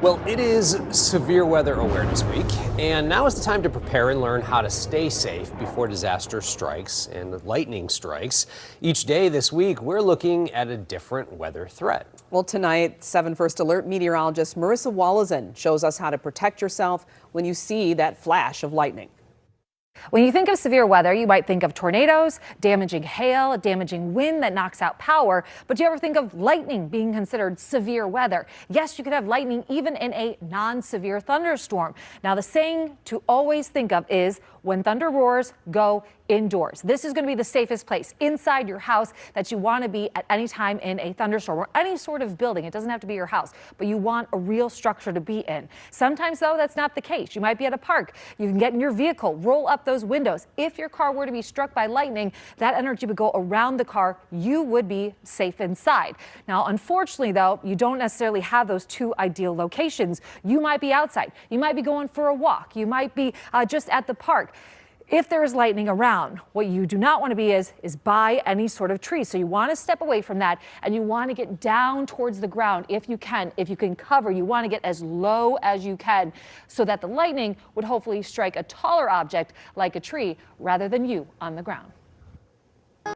Well, it is Severe Weather Awareness Week, and now is the time to prepare and learn how to stay safe before disaster strikes and lightning strikes. Each day this week, we're looking at a different weather threat. Well, tonight, 7 First Alert meteorologist Marissa Wallazin shows us how to protect yourself when you see that flash of lightning. When you think of severe weather, you might think of tornadoes, damaging hail, damaging wind that knocks out power. But do you ever think of lightning being considered severe weather? Yes, you could have lightning even in a non-severe thunderstorm. Now, the saying to always think of is when thunder roars, go indoors. This is going to be the safest place inside your house that you want to be at any time in a thunderstorm or any sort of building. It doesn't have to be your house, but you want a real structure to be in. Sometimes, though, that's not the case. You might be at a park. You can get in your vehicle, roll up those windows. If your car were to be struck by lightning, that energy would go around the car. You would be safe inside. Now, unfortunately, though, you don't necessarily have those two ideal locations. You might be outside. You might be going for a walk. You might be just at the park. If there is lightning around, what you do not want to be is by any sort of tree. So you want to step away from that and you want to get down towards the ground if you can. If you can cover, you want to get as low as you can so that the lightning would hopefully strike a taller object like a tree rather than you on the ground.